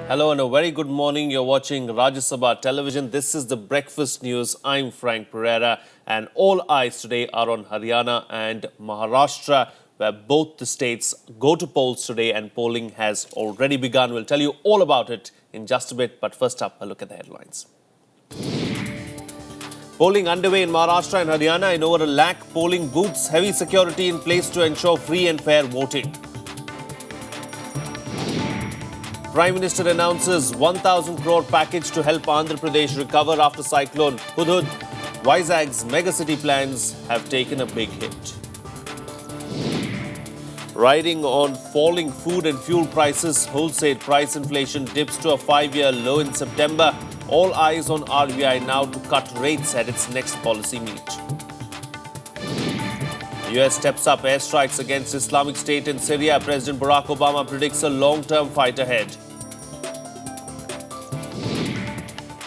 Hello and a very good morning. You're watching Rajya Sabha television. This is the breakfast news. I'm Frank Pereira and all eyes today are on Haryana and Maharashtra, where both the states go to polls today and polling has already begun. We'll tell you all about it in just a bit, but first up, a look at the headlines. Polling underway in Maharashtra and Haryana in over 1 lakh polling booths, heavy security in place to ensure free and fair voting. Prime Minister announces 1,000 crore package to help Andhra Pradesh recover after cyclone Hudhud. Vizag's megacity plans have taken a big hit. Riding on falling food and fuel prices, wholesale price inflation dips to a 5-year low in September. All eyes on RBI now to cut rates at its next policy meet. US steps up airstrikes against Islamic State in Syria. President Barack Obama predicts a long-term fight ahead.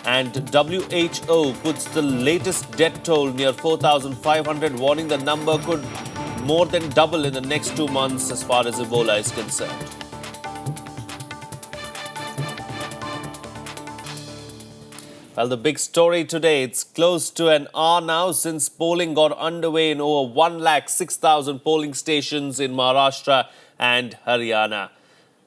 And WHO puts the latest death toll near 4,500, warning the number could more than double in the next 2 months as far as Ebola is concerned. Well, the big story today, it's close to an hour now since polling got underway in over 106,000 polling stations in Maharashtra and Haryana.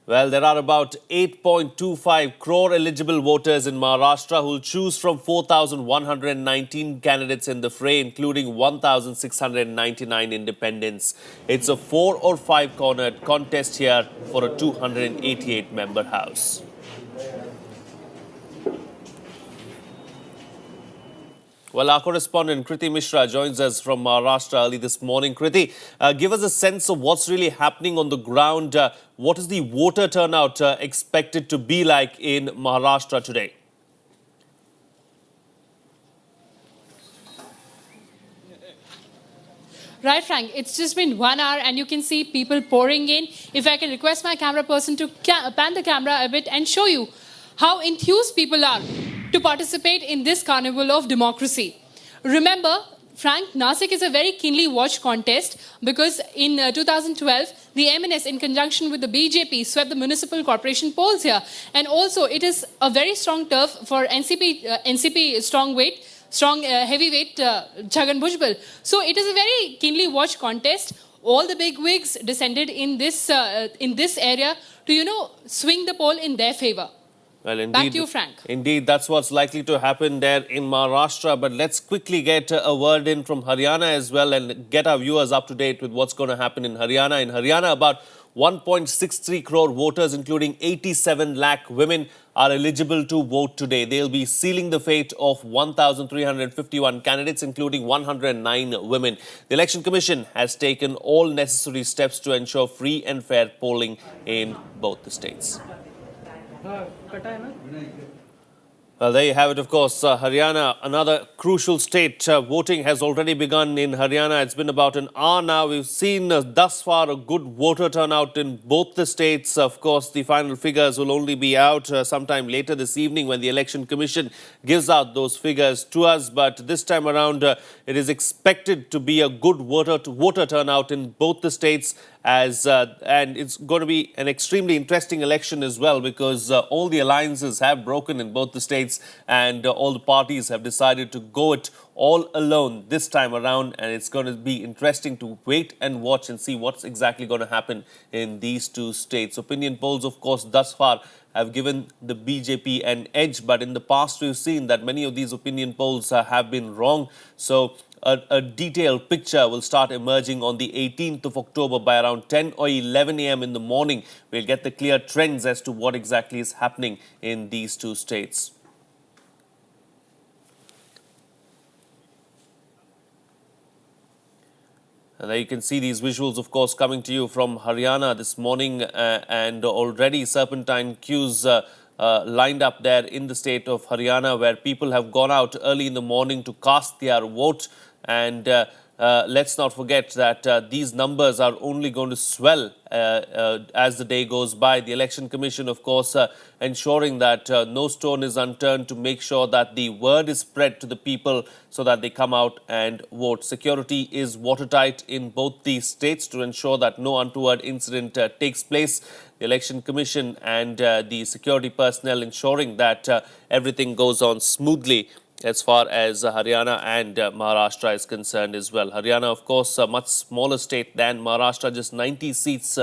Well, there are about 8.25 crore eligible voters in Maharashtra who will choose from 4,119 candidates in the fray, including 1,699 independents. It's a 4 or 5 cornered contest here for a 288-member house. Well, our correspondent Kriti Mishra joins us from Maharashtra early this morning. Kriti, give us a sense of what's really happening on the ground. What is the voter turnout expected to be like in Maharashtra today? Right, Frank. It's just been 1 hour and you can see people pouring in. If I can request my camera person to pan the camera a bit and show you how enthused people are to participate in this carnival of democracy. Remember, Frank, Nasik is a very keenly watched contest because in 2012, the MNS in conjunction with the BJP swept the municipal corporation polls here. And also, it is a very strong turf for NCP heavyweight Jagan Bhujbal. So it is a very keenly watched contest. All the big wigs descended in this area to, swing the poll in their favor. Well, indeed, back to you, Frank. Indeed, that's what's likely to happen there in Maharashtra. But let's quickly get a word in from Haryana as well and get our viewers up to date with what's going to happen in Haryana. In Haryana, about 1.63 crore voters, including 87 lakh women, are eligible to vote today. They'll be sealing the fate of 1,351 candidates, including 109 women. The Election Commission has taken all necessary steps to ensure free and fair polling in both the states. Well, there you have it, of course. Haryana, another crucial state. Voting has already begun in Haryana. It's been about an hour now. We've seen thus far a good voter turnout in both the states. Of course, the final figures will only be out sometime later this evening when the Election Commission gives out those figures to us. But this time around, it is expected to be a good voter turnout in both the states. And it's going to be an extremely interesting election as well because all the alliances have broken in both the states and all the parties have decided to go it all alone this time around, and it's going to be interesting to wait and watch and see what's exactly going to happen in these two states. Opinion polls, of course, thus far have given the BJP an edge, but in the past we've seen that many of these opinion polls have been wrong. So a detailed picture will start emerging on the 18th of October by around 10 or 11 a.m. in the morning. We'll get the clear trends as to what exactly is happening in these two states. And there you can see these visuals, of course, coming to you from Haryana this morning and already serpentine queues lined up there in the state of Haryana where people have gone out early in the morning to cast their vote. And let's not forget that these numbers are only going to swell as the day goes by. The Election Commission, of course, ensuring that no stone is unturned to make sure that the word is spread to the people so that they come out and vote. Security is watertight in both these states to ensure that no untoward incident takes place. The Election Commission and the security personnel ensuring that everything goes on smoothly as far as Haryana and Maharashtra is concerned as well. Haryana, of course, a much smaller state than Maharashtra, just 90 seats,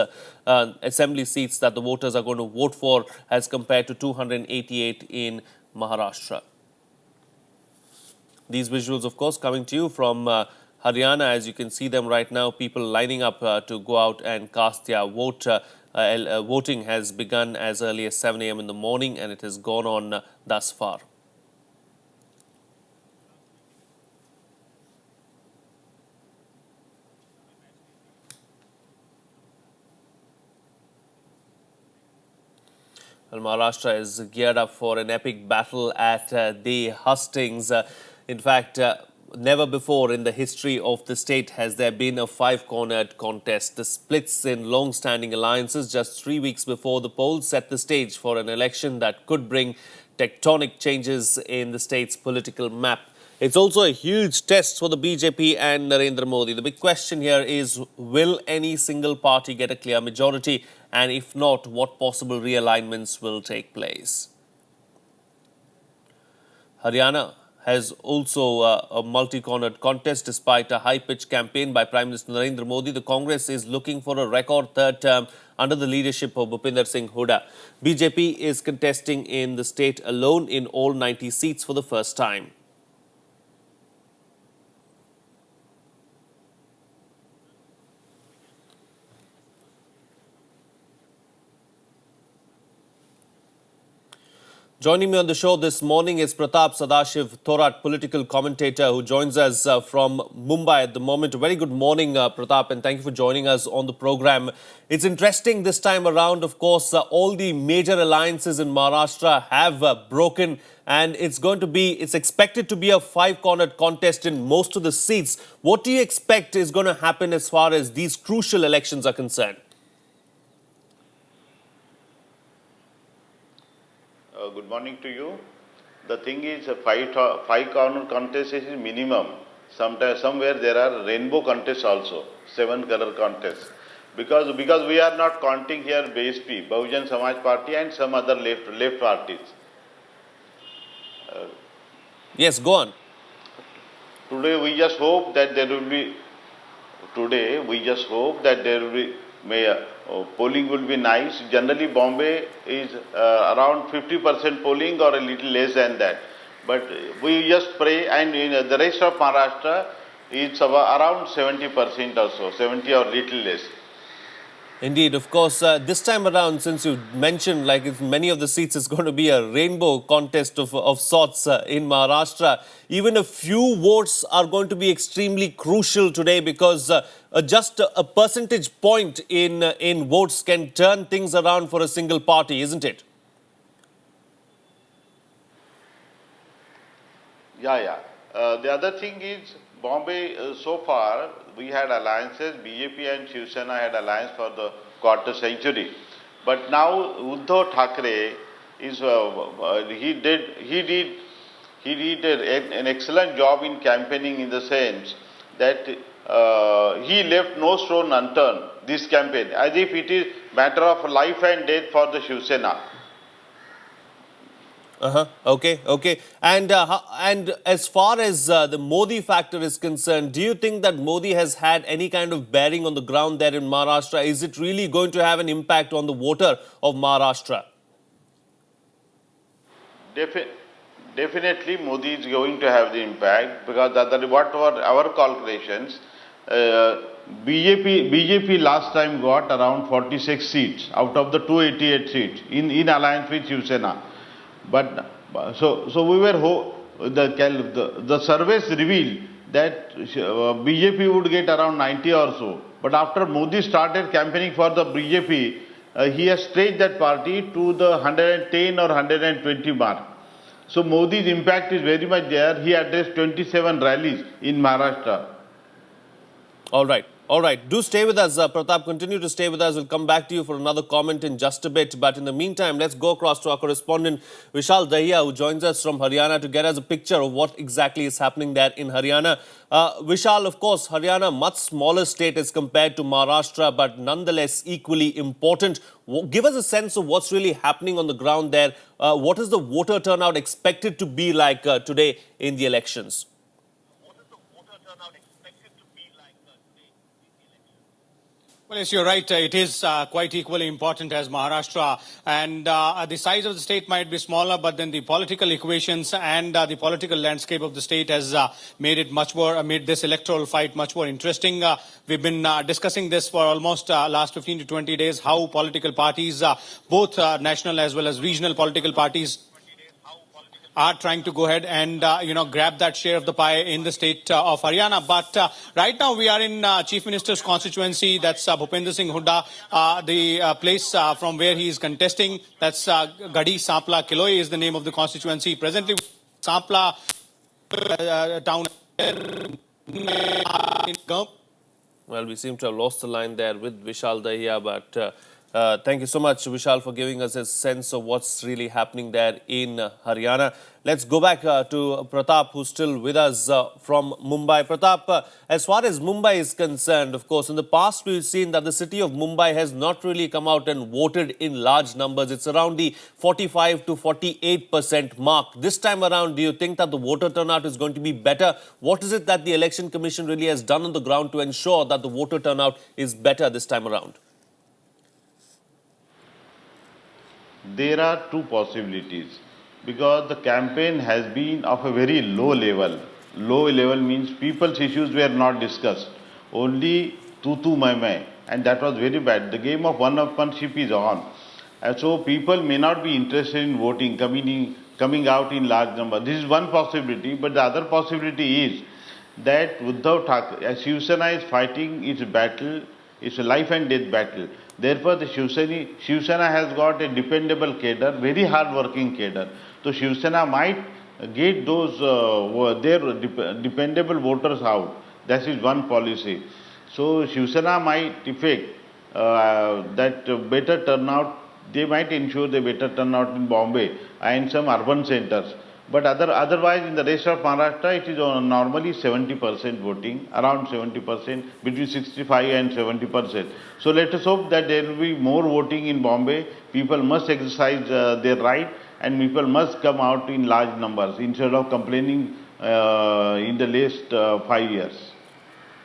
assembly seats that the voters are going to vote for as compared to 288 in Maharashtra. These visuals, of course, coming to you from Haryana, as you can see them right now, people lining up to go out and cast their vote. Voting has begun as early as 7 a.m. in the morning and it has gone on thus far. Well, Maharashtra is geared up for an epic battle at the hustings. In fact, never before in the history of the state has there been a five-cornered contest. The splits in long-standing alliances just 3 weeks before the polls set the stage for an election that could bring tectonic changes in the state's political map. It's also a huge test for the BJP and Narendra Modi. The big question here is, will any single party get a clear majority? And if not, what possible realignments will take place? Haryana has also a multi-cornered contest. Despite a high-pitched campaign by Prime Minister Narendra Modi, the Congress is looking for a record third term under the leadership of Bhupinder Singh Hooda. BJP is contesting in the state alone in all 90 seats for the first time. Joining me on the show this morning is Pratap Sadashiv Thorat, political commentator who joins us from Mumbai at the moment. A very good morning, Pratap, and thank you for joining us on the program. It's interesting this time around, of course, all the major alliances in Maharashtra have broken, and it's expected to be a five-cornered contest in most of the seats. What do you expect is going to happen as far as these crucial elections are concerned? Good morning to you. The thing is, five corner contest is minimum. Sometimes somewhere there are rainbow contests also, 7 color contests. Because we are not counting here BSP, Bahujan Samaj Party, and some other left parties. Yes, go on. Today we just hope that there will be. Polling will be nice. Generally, Bombay is around 50% polling or a little less than that. But we just pray, and in the rest of Maharashtra is around 70% or so, 70 or little less. Indeed, of course, this time around, since you mentioned, like in many of the seats, it's going to be a rainbow contest of sorts in Maharashtra. Even a few votes are going to be extremely crucial today because just a percentage point in votes can turn things around for a single party, isn't it? Yeah. The other thing is, Bombay, so far, we had alliances. BJP and Shiv Sena had alliance for the quarter century. But now, Uddhav Thackeray is, he did an excellent job in campaigning in the sense that he left no stone unturned, this campaign, as if it is matter of life and death for the Shiv Sena. Okay. And as far as the Modi factor is concerned, do you think that Modi has had any kind of bearing on the ground there in Maharashtra? Is it really going to have an impact on the voter of Maharashtra? Definitely, Modi is going to have the impact because what were our calculations? BJP last time got around 46 seats out of the 288 seats in alliance with Shiv Sena. But so we were the surveys revealed that BJP would get around 90 or so. But after Modi started campaigning for the BJP, he has stretched that party to the 110 or 120 mark. So Modi's impact is very much there. He addressed 27 rallies in Maharashtra. All right. All right. Do stay with us, Pratap. Continue to stay with us. We'll come back to you for another comment in just a bit. But in the meantime, let's go across to our correspondent, Vishal Dahiya, who joins us from Haryana to get us a picture of what exactly is happening there in Haryana. Vishal, of course, Haryana, much smaller state as compared to Maharashtra, but nonetheless equally important. Give us a sense of what's really happening on the ground there. What is the voter turnout expected to be like today in the elections? Well, yes, you're right. It is quite equally important as Maharashtra. And the size of the state might be smaller, but then the political equations and the political landscape of the state has made it much more, made this electoral fight much more interesting. We've been discussing this for almost last 15 to 20 days, how political parties, both national as well as regional political parties, are trying to go ahead and grab that share of the pie in the state of Haryana. But right now we are in Chief Minister's constituency. That's Bhupender Singh Hooda, the place from where he is contesting. That's Gadi Sampla Kiloi is the name of the constituency. Presently, Sampla town. Well, we seem to have lost the line there with Vishal Dahiya, but thank you so much, Vishal, for giving us a sense of what's really happening there in Haryana. Let's go back to Pratap, who's still with us from Mumbai. Pratap, as far as Mumbai is concerned, of course, in the past we've seen that the city of Mumbai has not really come out and voted in large numbers. It's around the 45 to 48% mark. This time around, do you think that the voter turnout is going to be better? What is it that the Election Commission really has done on the ground to ensure that the voter turnout is better this time around? There are two possibilities because the campaign has been of a very low level. Low level means people's issues were not discussed, only tu mai, and that was very bad. The game of one-upmanship is on, and so people may not be interested in voting, coming out in large number. This is one possibility, but the other possibility is that Uddhav Thackeray, Shiv Sena is fighting its battle. It's a life and death battle. Therefore, the Shiv Sena has got a dependable cadre, very hard-working cadre. So Shiv Sena might get those their dependable voters out. That is one policy. So Shiv Sena might effect that better turnout. They might ensure the better turnout in Bombay and some urban centers. But otherwise, in the rest of Maharashtra, it is normally 70% voting, around 70%, between 65 and 70%. So let us hope that there will be more voting in Bombay. People must exercise their right, and people must come out in large numbers instead of complaining in the last 5 years.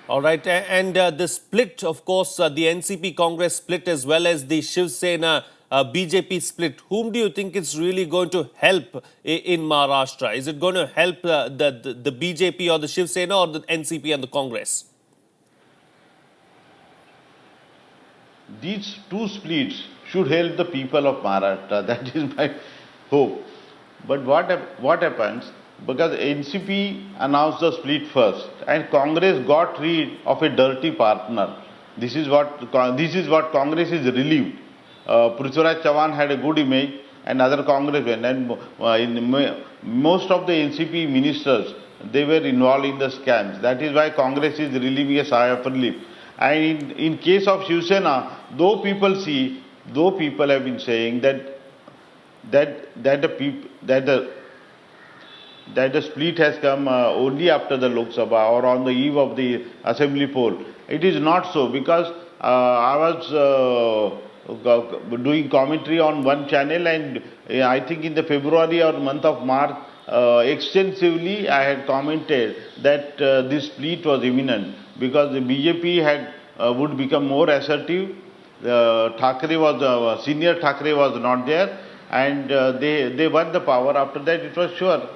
All right. And the split, of course, the NCP Congress split as well as the Shiv Sena BJP split. Whom do you think it's really going to help in Maharashtra? Is it going to help the BJP or the Shiv Sena or the NCP and the Congress? These two splits should help the people of Maharashtra. That is my hope. But what happens? Because NCP announced the split first, and Congress got rid of a dirty partner. This is what Congress is relieved. Prithviraj Chavan had a good image, and other congressmen, and most of the NCP ministers, they were involved in the scams. That is why Congress is relieving a sigh of relief. And in case of Shiv Sena, though people have been saying that the split has come only after the Lok Sabha or on the eve of the assembly poll. It is not so, because I was doing commentary on one channel, and I think in the February or month of March, extensively I had commented that this split was imminent because the BJP would become more assertive. Senior Thackeray was not there, and they won the power. After that, it was sure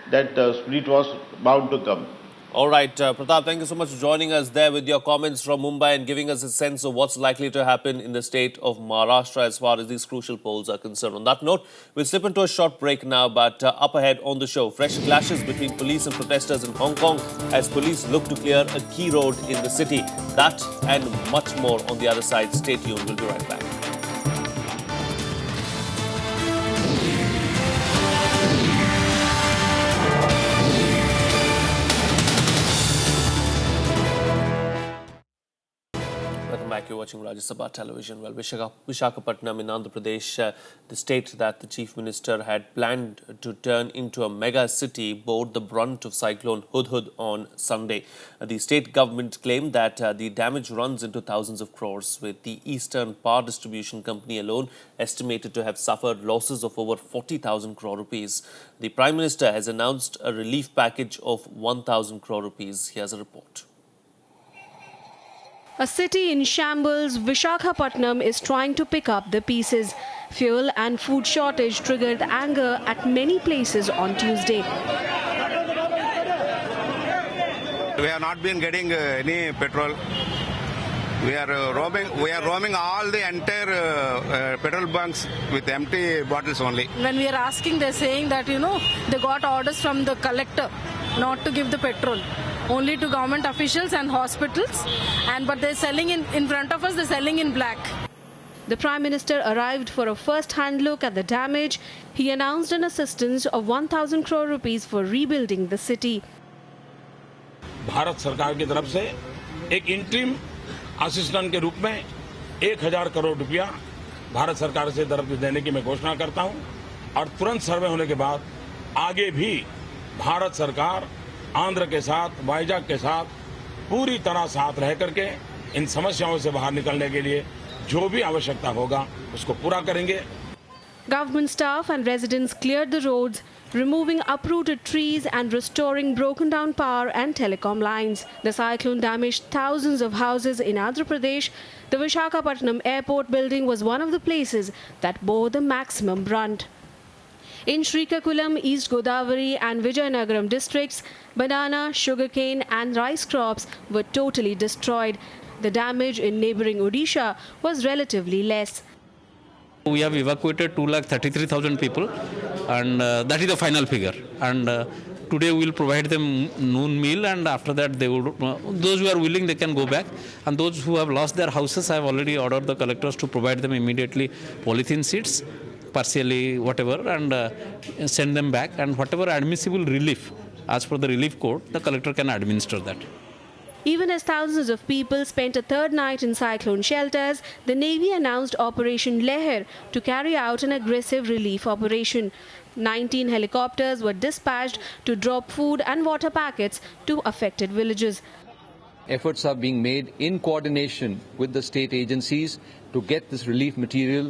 that split was bound to come. All right, Pratap, thank you so much for joining us there with your comments from Mumbai and giving us a sense of what's likely to happen in the state of Maharashtra as far as these crucial polls are concerned. On that note, we'll slip into a short break now, but up ahead on the show, fresh clashes between police and protesters in Hong Kong as police look to clear a key road in the city. That and much more on the other side. Stay tuned. We'll be right back. watching Rajya Sabha television. Well, Visakhapatnam in Andhra Pradesh, the state that the Chief Minister had planned to turn into a mega city, bore the brunt of cyclone Hudhud on Sunday. The state government claimed that the damage runs into thousands of crores, with the Eastern Power Distribution Company alone estimated to have suffered losses of over 40,000 crore rupees. The Prime Minister has announced a relief package of 1,000 crore rupees. Here's a report. A city in shambles, Visakhapatnam is trying to pick up the pieces. Fuel and food shortage triggered anger at many places on Tuesday. We have not been getting any petrol. We are roaming all the entire petrol bunks with empty bottles only. When we are asking, they're saying that, they got orders from the collector not to give the petrol, only to government officials and hospitals. But they're selling in front of us, they're selling in black. The Prime Minister arrived for a first-hand look at the damage. He announced an assistance of 1,000 crore rupees for rebuilding the city. Bharat सरकार की तरफ से एक interim assistant के रूप में 1,000 करोड़ रुपया भारत सरकार से तरफ देने की मैं घोषणा करता हूं और तुरंत सर्वे होने के बाद आगे भी भारत सरकार आंध्र के साथ, वाइजाग के साथ पूरी तरह साथ रह करके इन समस्याओं से बाहर निकलने के लिए जो भी आवश्यकता होगा उसको पूरा करेंगे. Government staff and residents cleared the roads, removing uprooted trees and restoring broken down power and telecom lines. The cyclone damaged thousands of houses in Andhra Pradesh. The Visakhapatnam airport building was one of the places that bore the maximum brunt. In Srikakulam, East Godavari and Vijayanagaram districts, banana, sugarcane and rice crops were totally destroyed. The damage in neighbouring Odisha was relatively less. We have evacuated 233,000 people, and that is the final figure. And today we will provide them noon meal, and after that they would, those who are willing, they can go back. And those who have lost their houses, I have already ordered the collectors to provide them immediately polythene sheets, partially whatever, and send them back. And whatever admissible relief, as per the relief code, the collector can administer that. Even as thousands of people spent a third night in cyclone shelters, the Navy announced Operation Leher to carry out an aggressive relief operation. 19 helicopters were dispatched to drop food and water packets to affected villages. Efforts are being made in coordination with the state agencies to get this relief material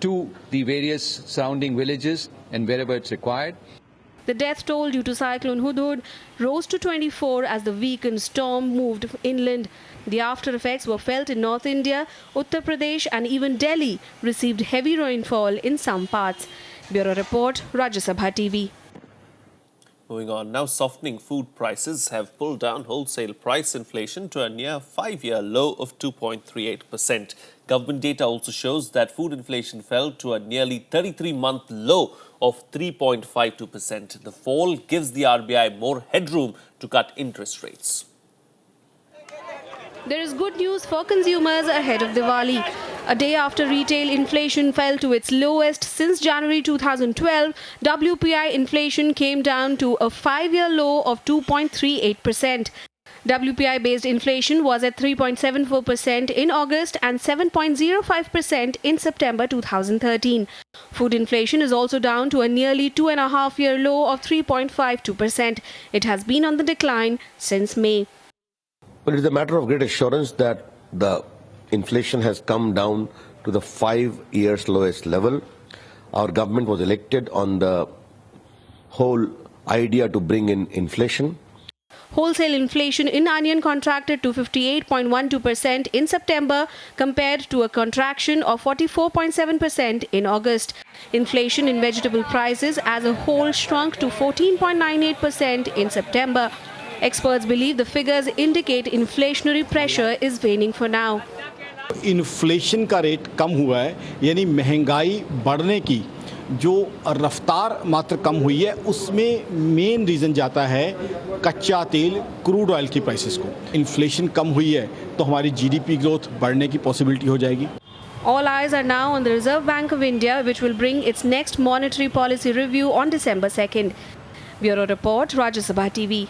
to the various surrounding villages and wherever it's required. The death toll due to cyclone Hudhud rose to 24 as the weakened storm moved inland. The after effects were felt in North India, Uttar Pradesh and even Delhi received heavy rainfall in some parts. Bureau Report, Rajya Sabha TV. Moving on, now softening food prices have pulled down wholesale price inflation to a near 5-year low of 2.38%. Government data also shows that food inflation fell to a nearly 33-month low of 3.52%. The fall gives the RBI more headroom to cut interest rates. There is good news for consumers ahead of Diwali. A day after retail inflation fell to its lowest since January 2012, WPI inflation came down to a 5-year low of 2.38%. WPI-based inflation was at 3.74% in August and 7.05% in September 2013. Food inflation is also down to a nearly 2.5-year low of 3.52%. It has been on the decline since May. Well, it is a matter of great assurance that the inflation has come down to the 5 years lowest level. Our government was elected on the whole idea to bring in inflation. Wholesale inflation in onion contracted to 58.12% in September compared to a contraction of 44.7% in August. Inflation in vegetable prices as a whole shrunk to 14.98% in September. Experts believe the figures indicate inflationary pressure is waning for now. Inflation का rate कम हुआ है, यानी महंगाई बढ़ने की जो रफ्तार मात्र कम हुई है, उसमें मेन रीज़न जाता है कच्चा तेल, क्रूड ऑयल की प्राइसेस को. इन्फ्लेशन कम हुई है तो हमारी जीडीपी ग्रोथ बढ़ने की पॉसिबिलिटी हो जाएगी. All eyes are now on the Reserve Bank of India, which will bring its next monetary policy review on December 2nd. Bureau Report, Rajya Sabha TV.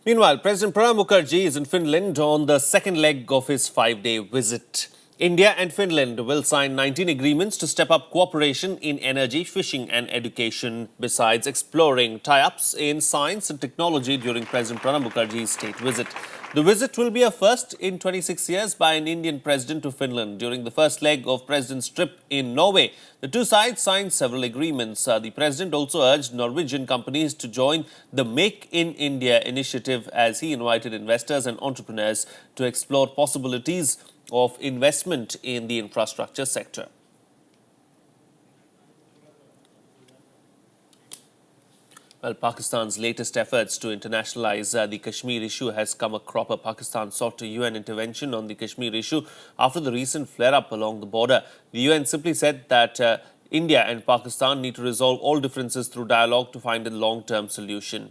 Meanwhile, President Pranab Mukherjee is in Finland on the second leg of his 5-day visit. India and Finland will sign 19 agreements to step up cooperation in energy, fishing and education, besides exploring tie-ups in science and technology during President Pranab Mukherjee's state visit. The visit will be a first in 26 years by an Indian president to Finland. During the first leg of President's trip in Norway, the two sides signed several agreements. The president also urged Norwegian companies to join the Make in India initiative as he invited investors and entrepreneurs to explore possibilities of investment in the infrastructure sector. Well, Pakistan's latest efforts to internationalize the Kashmir issue has come a cropper. Pakistan sought a UN intervention on the Kashmir issue after the recent flare-up along the border. The UN simply said that India and Pakistan need to resolve all differences through dialogue to find a long-term solution.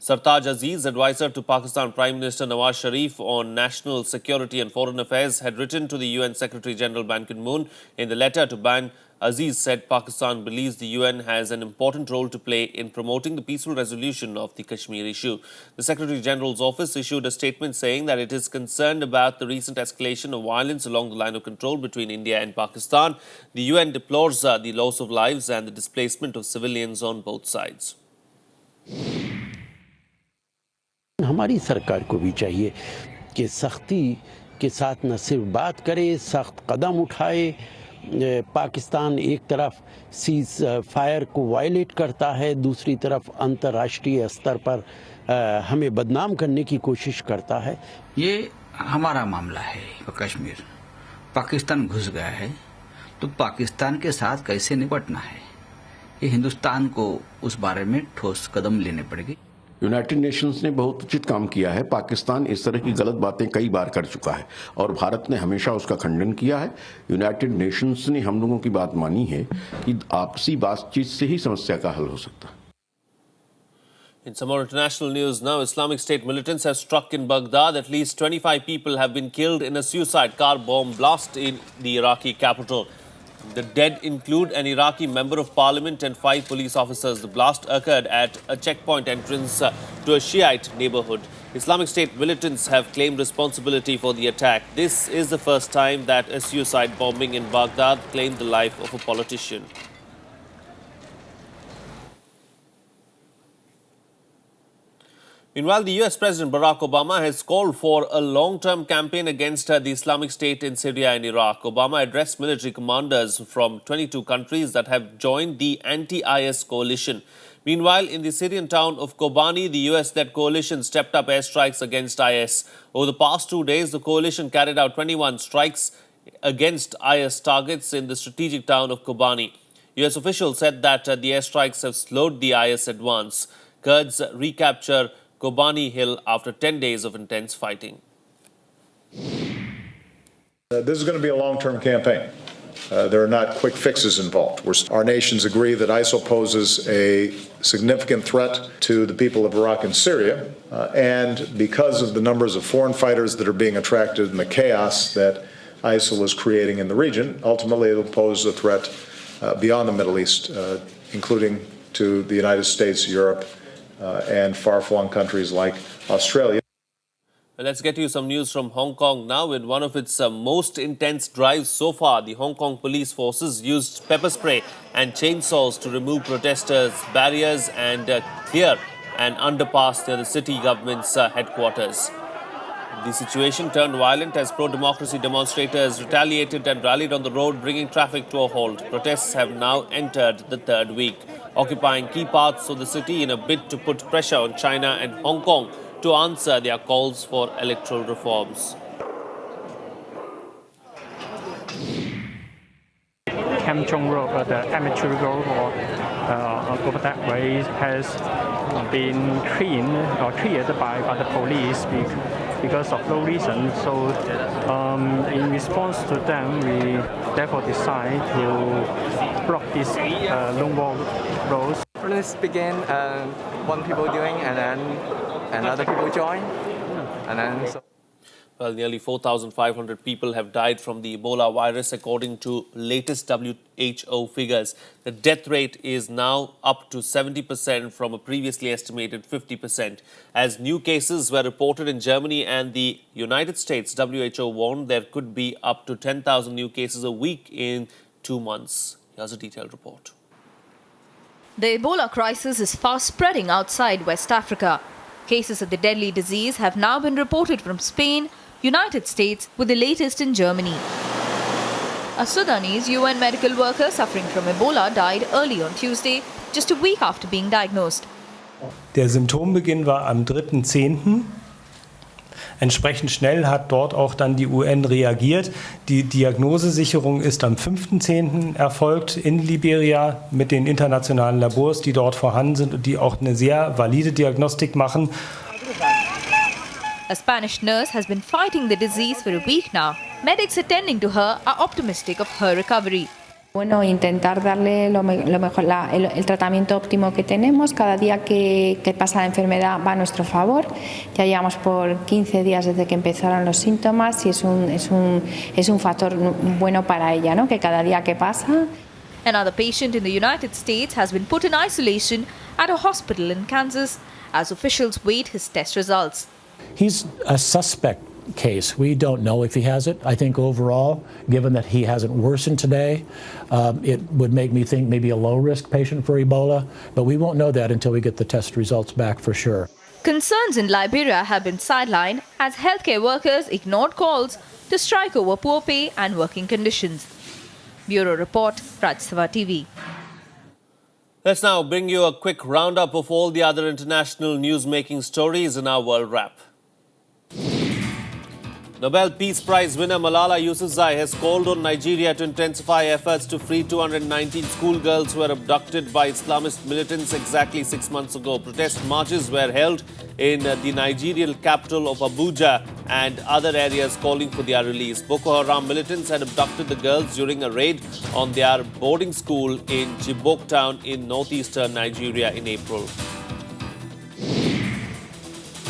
Sartaj Aziz, advisor to Pakistan Prime Minister Nawaz Sharif on national security and foreign affairs, had written to the UN Secretary General Ban Ki-moon. In the letter to Ban, Aziz said Pakistan believes the UN has an important role to play in promoting the peaceful resolution of the Kashmir issue. The Secretary General's office issued a statement saying that it is concerned about the recent escalation of violence along the line of control between India and Pakistan. The UN deplores the loss of lives and the displacement of civilians on both sides. हमारी सरकार को भी चाहिए कि सख्ती के साथ न सिर्फ बात करे, सख्त कदम उठाए। पाकिस्तान एक तरफ सीज फायर को वायलेट करता है, दूसरी तरफ अंतर्राष्ट्रीय स्तर पर हमें बदनाम करने की कोशिश करता है। ये हमारा मामला है। कश्मीर पाकिस्तान घुस गया है तो पाकिस्तान के साथ कैसे निपटना है, ये हिंदुस्तान को उस बारे में ठोस कदम लेने पड़ेंगे। यूनाइटेड नेशंस ने बहुत उचित काम किया है। पाकिस्तान इस तरह की गलत बातें कई बार कर चुका है और भारत ने हमेशा उसका खंडन किया है। यूनाइटेड नेशंस ने हम लोगों की बात मानी है कि आपसी बातचीत से ही समस्या का हल हो सकता है। In some more international news now, Islamic State militants have struck in Baghdad. At least 25 people have been killed in a suicide car bomb blast in the Iraqi capital. The dead include an Iraqi member of parliament and 5 police officers. The blast occurred at a checkpoint entrance to a Shiite neighborhood. Islamic State militants have claimed responsibility for the attack. This is the first time that a suicide bombing in Baghdad claimed the life of a politician. Meanwhile, the US President Barack Obama has called for a long-term campaign against the Islamic State in Syria and Iraq. Obama addressed military commanders from 22 countries that have joined the anti-IS coalition. Meanwhile, in the Syrian town of Kobani, the US-led coalition stepped up airstrikes against IS. Over the past 2 days, the coalition carried out 21 strikes against IS targets in the strategic town of Kobani. US officials said that the airstrikes have slowed the IS advance. Kurds recapture Kobani Hill after 10 days of intense fighting. This is going to be a long-term campaign. There are not quick fixes involved. Our nations agree that ISIL poses a significant threat to the people of Iraq and Syria, and because of the numbers of foreign fighters that are being attracted and the chaos that ISIL is creating in the region, ultimately it will pose a threat beyond the Middle East, including to the United States, Europe, and far-flung countries like Australia. Well, let's get you some news from Hong Kong now. In one of its most intense drives so far, the Hong Kong police forces used pepper spray and chainsaws to remove protesters' barriers and clear an underpass near the city government's headquarters. The situation turned violent as pro-democracy demonstrators retaliated and rallied on the road, bringing traffic to a halt. Protests have now entered the third week, occupying key parts of the city in a bid to put pressure on China and Hong Kong to answer their calls for electoral reforms. Kam Chung Road, the amateur road over that way has been cleared by the police because of no reason. So in response to them, we therefore decide to block these long roads. Protests began, one people doing, and then another people join, and then. Well, nearly 4,500 people have died from the Ebola virus, according to latest WHO figures. The death rate is now up to 70% from a previously estimated 50%. As new cases were reported in Germany and the United States, WHO warned there could be up to 10,000 new cases a week in 2 months. Here's a detailed report. The Ebola crisis is fast spreading outside West Africa. Cases of the deadly disease have now been reported from Spain, United States, with the latest in Germany. A Sudanese UN medical worker suffering from Ebola died early on Tuesday, just a week after being diagnosed. Der Symptombeginn war am 3.10. Entsprechend schnell hat dort auch dann die UN reagiert. Die Diagnosesicherung ist am 5.10. erfolgt in Liberia mit den internationalen Labors, die dort vorhanden sind und die auch eine sehr valide Diagnostik machen. A Spanish nurse has been fighting the disease for a week now. Medics attending to her are optimistic of her recovery. Bueno, intentar darle lo mejor, el tratamiento óptimo que tenemos. Cada día que pasa la enfermedad va a nuestro favor. Ya llevamos por 15 días desde que empezaron los síntomas y es un factor bueno para ella, ¿no? Que cada día que pasa. Another patient in the United States has been put in isolation at a hospital in Kansas as officials wait his test results. He's a suspect case. We don't know if he has it. I think overall, given that he hasn't worsened today, it would make me think maybe a low-risk patient for Ebola, but we won't know that until we get the test results back for sure. Concerns in Liberia have been sidelined as healthcare workers ignored calls to strike over poor pay and working conditions. Bureau Report, Rajya TV. Let's now bring you a quick roundup of all the other international news-making stories in our World Wrap. Nobel Peace Prize winner Malala Yousafzai has called on Nigeria to intensify efforts to free 219 schoolgirls who were abducted by Islamist militants exactly 6 months ago. Protest marches were held in the Nigerian capital of Abuja and other areas calling for their release. Boko Haram militants had abducted the girls during a raid on their boarding school in Chibok town in northeastern Nigeria in April.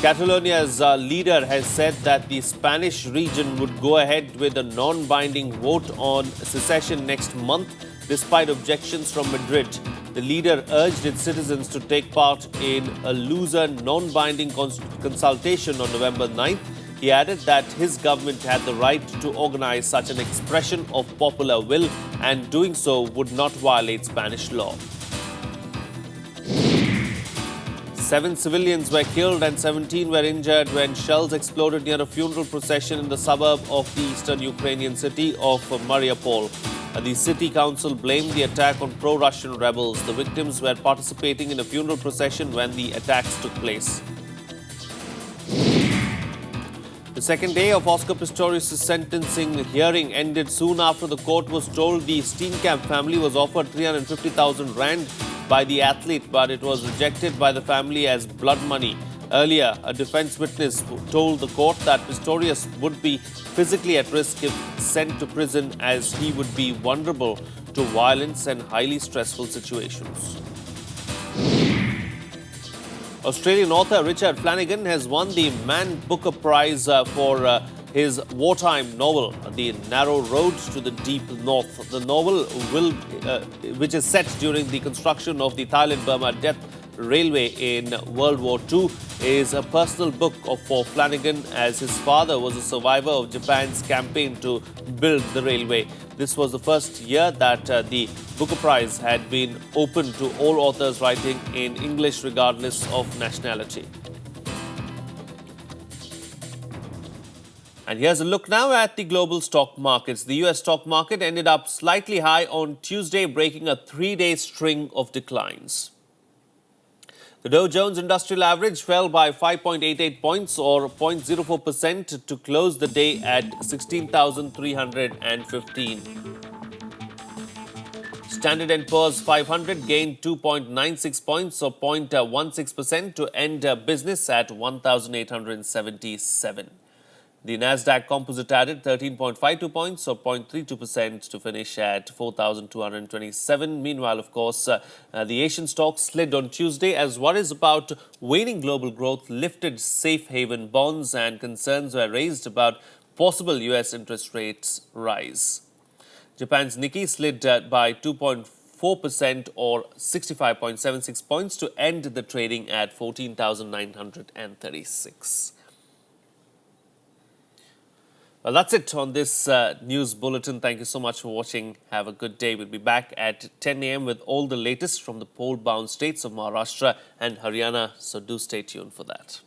Catalonia's leader has said that the Spanish region would go ahead with a non-binding vote on secession next month, despite objections from Madrid. The leader urged its citizens to take part in a looser, non-binding consultation on November 9th. He added that his government had the right to organize such an expression of popular will, and doing so would not violate Spanish law. 7 civilians were killed and 17 were injured when shells exploded near a funeral procession in the suburb of the eastern Ukrainian city of Mariupol. The city council blamed the attack on pro-Russian rebels. The victims were participating in a funeral procession when the attacks took place. The second day of Oscar Pistorius' sentencing hearing ended soon after the court was told the Steenkamp family was offered 350,000 rand by the athlete, but it was rejected by the family as blood money. Earlier, a defense witness told the court that Pistorius would be physically at risk if sent to prison, as he would be vulnerable to violence and highly stressful situations. Australian author Richard Flanagan has won the Man Booker Prize for his wartime novel, The Narrow Road to the Deep North. The novel, which is set during the construction of the Thailand-Burma Death Railway in World War II, is a personal book for Flanagan, as his father was a survivor of Japan's campaign to build the railway. This was the first year that the Booker Prize had been open to all authors writing in English regardless of nationality. And here's a look now at the global stock markets. The US stock market ended up slightly high on Tuesday, breaking a 3-day string of declines. The Dow Jones Industrial Average fell by 5.88 points or 0.04% to close the day at 16,315. Standard & Poor's 500 gained 2.96 points or 0.16% to end business at 1,877. The Nasdaq Composite added 13.52 points or 0.32% to finish at 4,227. Meanwhile, of course, the Asian stocks slid on Tuesday as worries about waning global growth lifted safe haven bonds and concerns were raised about possible US interest rates rise. Japan's Nikkei slid by 2.4% or 65.76 points to end the trading at 14,936. Well, that's it on this news bulletin. Thank you so much for watching. Have a good day. We'll be back at 10 a.m. with all the latest from the poll-bound states of Maharashtra and Haryana. So do stay tuned for that.